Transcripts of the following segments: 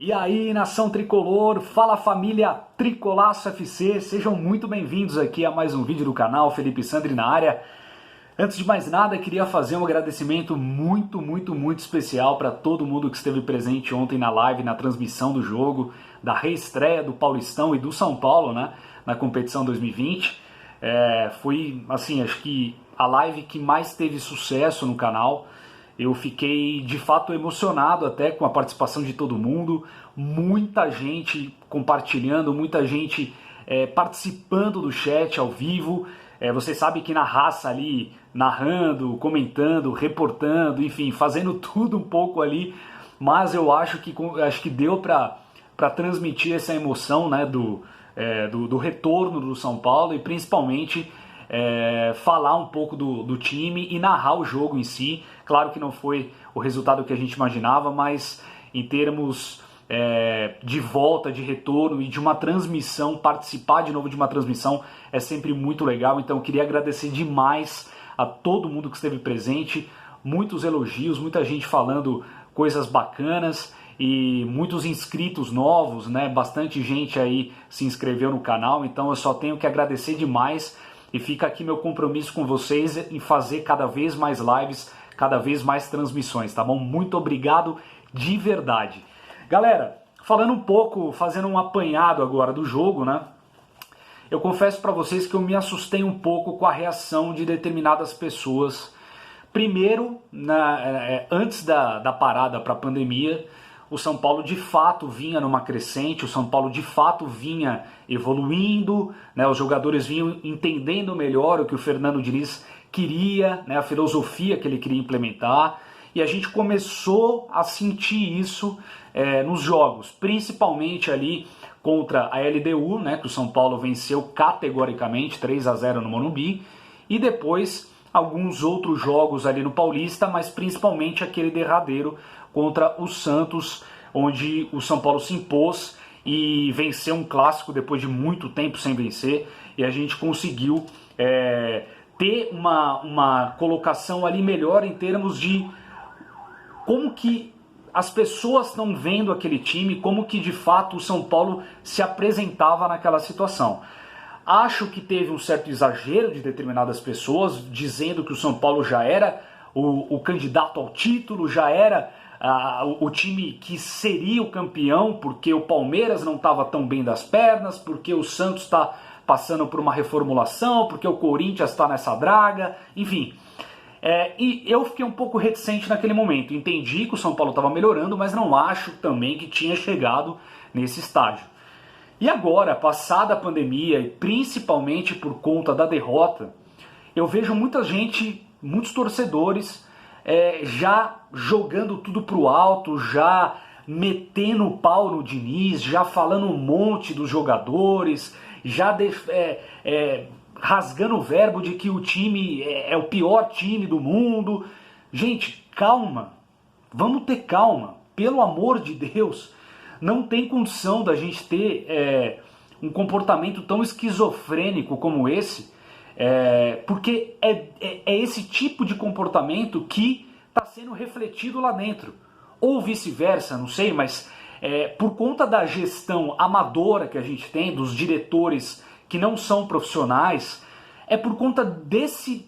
E aí, nação tricolor, fala família Tricolaço FC, sejam muito bem-vindos aqui a mais um vídeo do canal, Felipe Sandri na área. Antes de mais nada, queria fazer um agradecimento muito especial para todo mundo que esteve presente ontem na live, na transmissão do jogo, da reestreia do Paulistão e do São Paulo, né, na competição 2020. Foi, assim, acho que a live que mais teve sucesso no canal. Eu fiquei de fato emocionado até com a participação de todo mundo, muita gente compartilhando, muita gente participando do chat ao vivo. Você sabe que na raça ali, narrando, comentando, reportando, enfim, fazendo tudo um pouco ali, mas eu acho que deu para transmitir essa emoção, né, do retorno do São Paulo e principalmente falar um pouco do time e narrar o jogo em si. Claro que não foi o resultado que a gente imaginava, mas em termos de volta, de retorno e de uma transmissão, participar de novo de uma transmissão é sempre muito legal. Então eu queria agradecer demais a todo mundo que esteve presente, muitos elogios, muita gente falando coisas bacanas e muitos inscritos novos, né? Bastante gente aí se inscreveu no canal, então eu só tenho que agradecer demais. E fica aqui meu compromisso com vocês em fazer cada vez mais lives, cada vez mais transmissões, tá bom? Muito obrigado de verdade. Galera, falando um pouco, fazendo um apanhado agora do jogo, né? Eu confesso para vocês que eu me assustei um pouco com a reação de determinadas pessoas. Primeiro, antes da parada para a pandemia, o São Paulo de fato vinha numa crescente, o São Paulo de fato vinha evoluindo, né, os jogadores vinham entendendo melhor o que o Fernando Diniz queria, né, a filosofia que ele queria implementar, e a gente começou a sentir isso nos jogos, principalmente ali contra a LDU, né, que o São Paulo venceu categoricamente 3-0 no Morumbi, e depois alguns outros jogos ali no Paulista, mas principalmente aquele derradeiro contra o Santos, onde o São Paulo se impôs e venceu um clássico depois de muito tempo sem vencer, e a gente conseguiu ter uma colocação ali melhor em termos de como que as pessoas estão vendo aquele time, como que de fato o São Paulo se apresentava naquela situação. Acho que teve um certo exagero de determinadas pessoas, dizendo que o São Paulo já era o candidato ao título, já era o time que seria o campeão, porque o Palmeiras não estava tão bem das pernas, porque o Santos está passando por uma reformulação, porque o Corinthians está nessa draga, enfim. E eu fiquei um pouco reticente naquele momento. Entendi que o São Paulo estava melhorando, mas não acho também que tinha chegado nesse estágio. E agora, passada a pandemia, e principalmente por conta da derrota, eu vejo muita gente, muitos torcedores, já jogando tudo pro alto, já metendo o pau no Diniz, já falando um monte dos jogadores, já rasgando o verbo de que o time é o pior time do mundo. Gente, calma, vamos ter calma, pelo amor de Deus. Não tem condição da gente ter um comportamento tão esquizofrênico como esse, porque é esse tipo de comportamento que está sendo refletido lá dentro. Ou vice-versa, não sei, mas por conta da gestão amadora que a gente tem, dos diretores que não são profissionais, é por conta desse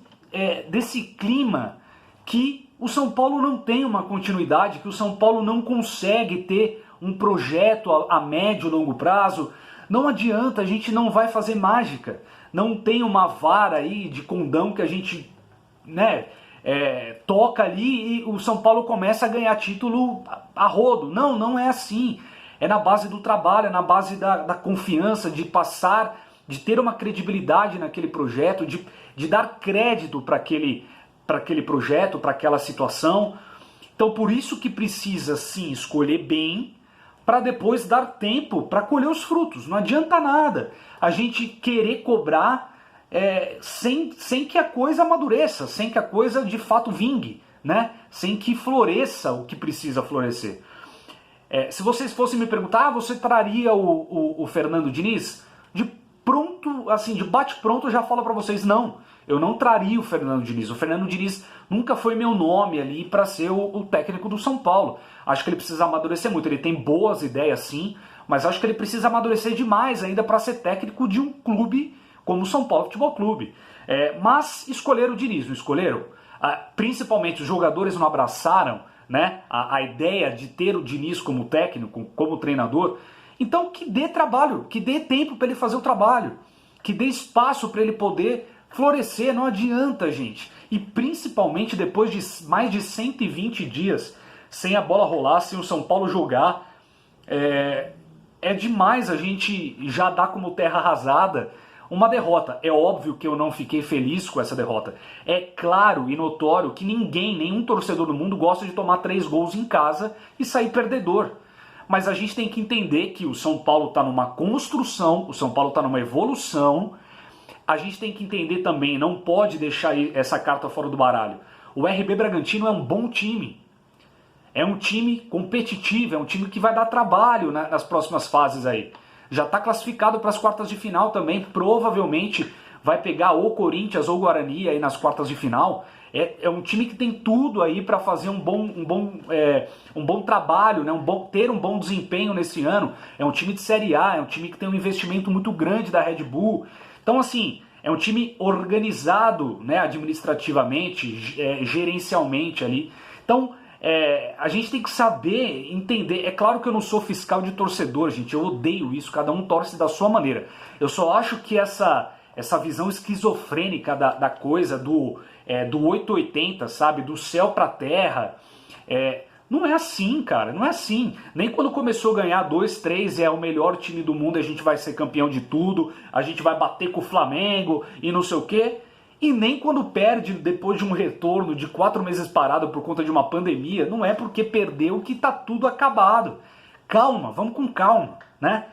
clima que o São Paulo não tem uma continuidade, que o São Paulo não consegue ter um projeto a médio e longo prazo. Não adianta, a gente não vai fazer mágica. Não tem uma vara aí de condão que a gente toca ali e o São Paulo começa a ganhar título a rodo. Não, não é assim. É na base do trabalho, é na base da confiança, de passar, de ter uma credibilidade naquele projeto, de dar crédito para aquele projeto, para aquela situação. Então por isso que precisa sim escolher bem, para depois dar tempo para colher os frutos. Não adianta nada a gente querer cobrar sem que a coisa amadureça, sem que a coisa de fato vingue, né? Sem que floresça o que precisa florescer. Se vocês fossem me perguntar, você traria o Fernando Diniz? pronto, assim, de bate-pronto eu já falo para vocês, não, eu não traria o Fernando Diniz. O Fernando Diniz nunca foi meu nome ali para ser o técnico do São Paulo. Acho que ele precisa amadurecer muito, ele tem boas ideias sim, mas acho que ele precisa amadurecer demais ainda para ser técnico de um clube como o São Paulo Futebol Clube. Mas escolheram o Diniz, não escolheram? Principalmente os jogadores não abraçaram, né, a ideia de ter o Diniz como técnico, como treinador. Então que dê trabalho, que dê tempo para ele fazer o trabalho, que dê espaço para ele poder florescer, não adianta, gente. E principalmente depois de mais de 120 dias sem a bola rolar, sem o São Paulo jogar, é demais a gente já dar como terra arrasada uma derrota. É óbvio que eu não fiquei feliz com essa derrota. É claro e notório que ninguém, nenhum torcedor do mundo gosta de tomar 3 gols em casa e sair perdedor. Mas a gente tem que entender que o São Paulo está numa construção, o São Paulo está numa evolução. A gente tem que entender também, não pode deixar essa carta fora do baralho. O RB Bragantino é um bom time. É um time competitivo, é um time que vai dar trabalho nas próximas fases aí. Já está classificado para as quartas de final também, provavelmente vai pegar ou Corinthians ou Guarani aí nas quartas de final. É um time que tem tudo aí para fazer um bom trabalho, né? Ter um bom desempenho nesse ano. É um time de Série A, é um time que tem um investimento muito grande da Red Bull. Então, assim, é um time organizado, né, administrativamente, gerencialmente ali. Então, a gente tem que saber entender. É claro que eu não sou fiscal de torcedor, gente. Eu odeio isso. Cada um torce da sua maneira. Eu só acho que essa visão esquizofrênica da coisa, do 880, sabe? Do céu pra terra. Não é assim, cara. Não é assim. Nem quando começou a ganhar 2, 3, é o melhor time do mundo, a gente vai ser campeão de tudo, a gente vai bater com o Flamengo e não sei o quê. E nem quando perde depois de um retorno de 4 meses parado por conta de uma pandemia, não é porque perdeu que tá tudo acabado. Calma, vamos com calma, né?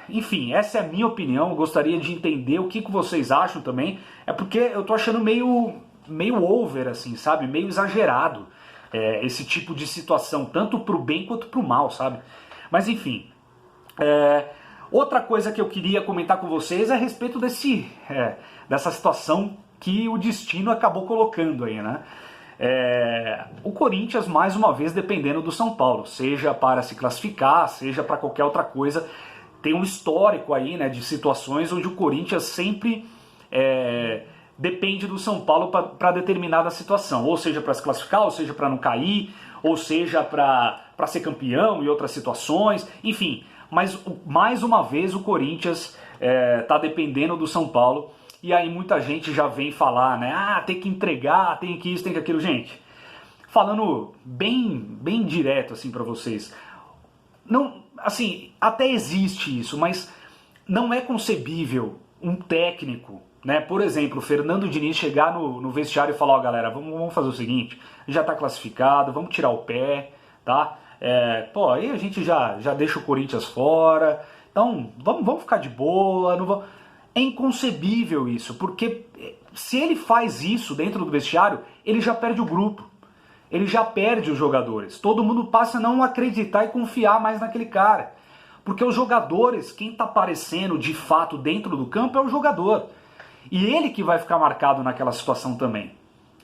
Enfim, essa é a minha opinião. Eu gostaria de entender o que vocês acham também. É porque eu tô achando meio over, assim, sabe? Meio exagerado esse tipo de situação, tanto pro bem quanto pro mal, sabe? Mas enfim. Outra coisa que eu queria comentar com vocês é a respeito dessa situação que o destino acabou colocando aí, né? O Corinthians, mais uma vez, dependendo do São Paulo, seja para se classificar, seja para qualquer outra coisa. Tem um histórico aí, né, de situações onde o Corinthians sempre depende do São Paulo para determinada situação, ou seja para se classificar, ou seja para não cair, ou seja para ser campeão e outras situações, enfim. Mas mais uma vez o Corinthians está dependendo do São Paulo. E aí muita gente já vem falar, né? Tem que entregar, tem que isso, tem que aquilo. Gente, falando bem direto assim para vocês, não, assim, até existe isso, mas não é concebível um técnico, né? Por exemplo, o Fernando Diniz chegar no vestiário e falar, galera, vamos fazer o seguinte, já está classificado, vamos tirar o pé, tá? Aí a gente já deixa o Corinthians fora, então vamos ficar de boa, não vamos... É inconcebível isso, porque se ele faz isso dentro do vestiário, ele já perde o grupo, ele já perde os jogadores. Todo mundo passa a não acreditar e confiar mais naquele cara. Porque os jogadores, quem está aparecendo de fato dentro do campo é o jogador. E ele que vai ficar marcado naquela situação também,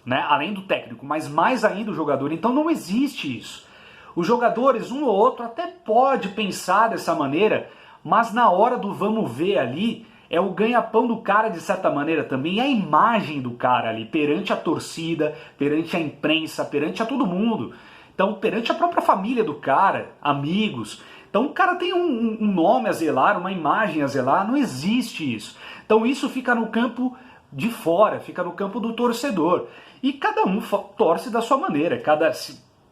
né? Além do técnico, mas mais ainda o jogador. Então não existe isso. Os jogadores, um ou outro, até pode pensar dessa maneira, mas na hora do vamos ver ali... É o ganha-pão do cara, de certa maneira, também. É a imagem do cara ali, perante a torcida, perante a imprensa, perante a todo mundo. Então, perante a própria família do cara, amigos. Então, o cara tem um nome a zelar, uma imagem a zelar. Não existe isso. Então, isso fica no campo de fora, fica no campo do torcedor. E cada um torce da sua maneira.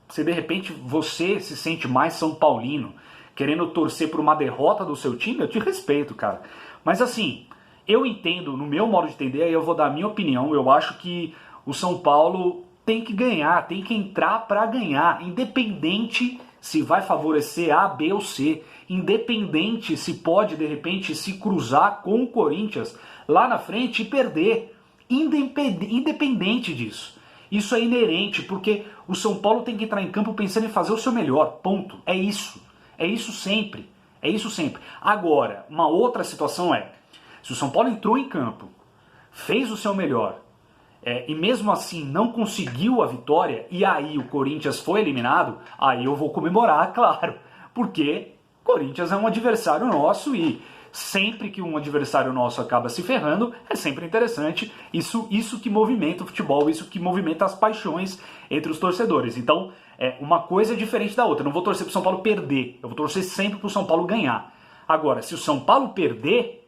Se de repente você se sente mais São Paulino, querendo torcer por uma derrota do seu time, eu te respeito, cara. Mas assim, eu entendo, no meu modo de entender, aí eu vou dar a minha opinião, eu acho que o São Paulo tem que ganhar, tem que entrar para ganhar, independente se vai favorecer A, B ou C, independente se pode, de repente, se cruzar com o Corinthians lá na frente e perder, independente disso. Isso é inerente, porque o São Paulo tem que entrar em campo pensando em fazer o seu melhor, ponto. É isso sempre. É isso sempre. Agora, uma outra situação é, se o São Paulo entrou em campo, fez o seu melhor, e mesmo assim não conseguiu a vitória, e aí o Corinthians foi eliminado, aí eu vou comemorar, claro, porque o Corinthians é um adversário nosso e sempre que um adversário nosso acaba se ferrando, é sempre interessante, isso que movimenta o futebol, isso que movimenta as paixões entre os torcedores. Então, uma coisa é diferente da outra, eu não vou torcer para o São Paulo perder, eu vou torcer sempre para o São Paulo ganhar. Agora, se o São Paulo perder,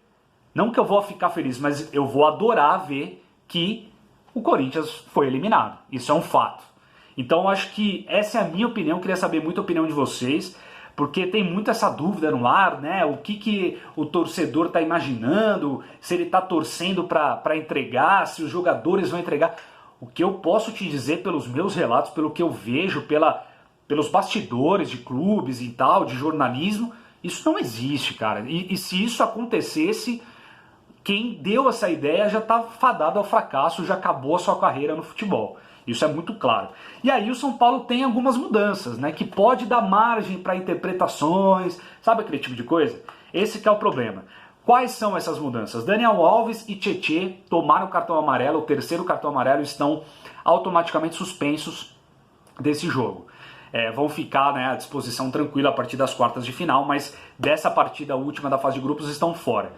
não que eu vou ficar feliz, mas eu vou adorar ver que o Corinthians foi eliminado. Isso é um fato. Então eu acho que essa é a minha opinião, queria saber muito a opinião de vocês, porque tem muito essa dúvida no ar, né? O que o torcedor está imaginando, se ele está torcendo para entregar, se os jogadores vão entregar. O que eu posso te dizer pelos meus relatos, pelo que eu vejo, pelos bastidores de clubes e tal, de jornalismo, isso não existe, cara. E se isso acontecesse, quem deu essa ideia já está fadado ao fracasso, já acabou a sua carreira no futebol. Isso é muito claro. E aí o São Paulo tem algumas mudanças, né, que pode dar margem para interpretações, sabe aquele tipo de coisa? Esse que é o problema. Quais são essas mudanças? Daniel Alves e Tietê tomaram o cartão amarelo, o terceiro cartão amarelo, estão automaticamente suspensos desse jogo. Vão ficar, né, à disposição tranquila a partir das quartas de final, mas dessa partida última da fase de grupos estão fora.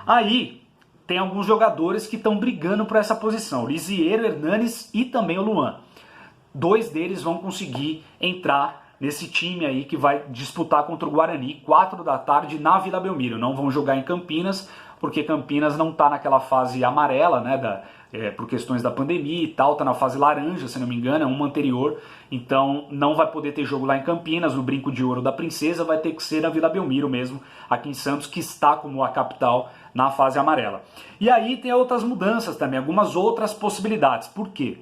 Aí tem alguns jogadores que estão brigando por essa posição, Lisieiro, Hernanes e também o Luan. 2 deles vão conseguir entrar nesse time aí que vai disputar contra o Guarani, 4 da tarde na Vila Belmiro. Não vão jogar em Campinas, porque Campinas não está naquela fase amarela, né, por questões da pandemia e tal, está na fase laranja, se não me engano, é uma anterior, então não vai poder ter jogo lá em Campinas, no Brinco de Ouro da Princesa, vai ter que ser na Vila Belmiro mesmo, aqui em Santos, que está como a capital na fase amarela. E aí tem outras mudanças também, algumas outras possibilidades. Por quê?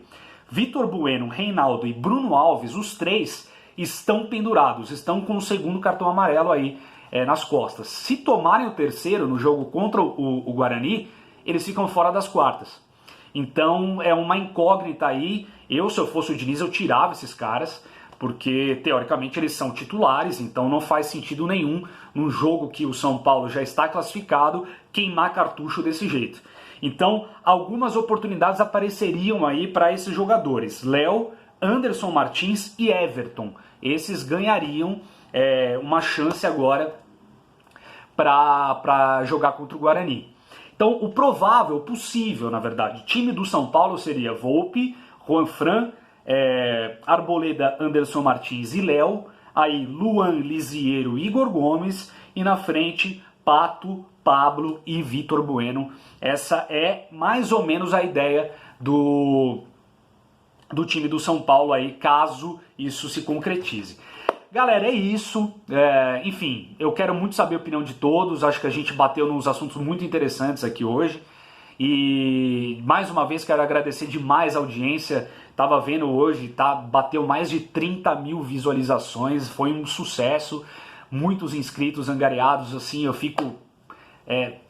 Vitor Bueno, Reinaldo e Bruno Alves, os 3 estão pendurados, estão com o segundo cartão amarelo aí nas costas. Se tomarem o terceiro no jogo contra o Guarani, eles ficam fora das quartas. Então é uma incógnita aí. Se eu fosse o Diniz, eu tirava esses caras, porque teoricamente eles são titulares, então não faz sentido nenhum num jogo que o São Paulo já está classificado queimar cartucho desse jeito. Então algumas oportunidades apareceriam aí para esses jogadores, Léo, Anderson Martins e Everton. Esses ganhariam uma chance agora para jogar contra o Guarani. Então o provável, o possível na verdade, time do São Paulo seria Volpi, Juanfran, Arboleda, Anderson Martins e Léo, aí Luan, Lisieiro, Igor Gomes, e na frente Pato, Pablo e Vitor Bueno. Essa é mais ou menos a ideia do time do São Paulo aí, caso isso se concretize. Galera, é isso. Enfim, eu quero muito saber a opinião de todos, acho que a gente bateu nos assuntos muito interessantes aqui hoje. E mais uma vez quero agradecer demais a audiência. Tava vendo hoje, bateu mais de 30 mil visualizações, foi um sucesso, muitos inscritos angariados, assim, eu fico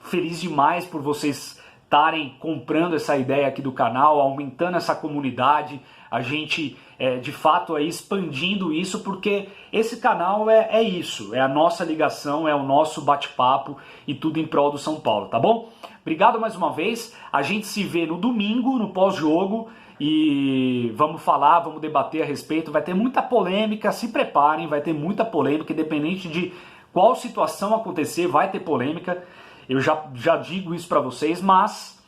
feliz demais por vocês estarem comprando essa ideia aqui do canal, aumentando essa comunidade, a gente de fato expandindo isso, porque esse canal é isso, é a nossa ligação, é o nosso bate-papo e tudo em prol do São Paulo, tá bom? Obrigado mais uma vez, a gente se vê no domingo, no pós-jogo, e vamos falar, vamos debater a respeito, vai ter muita polêmica, se preparem, vai ter muita polêmica, independente de qual situação acontecer, vai ter polêmica, eu já digo isso para vocês, mas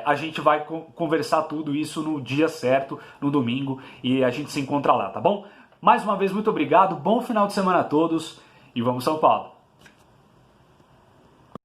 a gente vai conversar tudo isso no dia certo, no domingo, e a gente se encontra lá, tá bom? Mais uma vez, muito obrigado, bom final de semana a todos, e vamos São Paulo!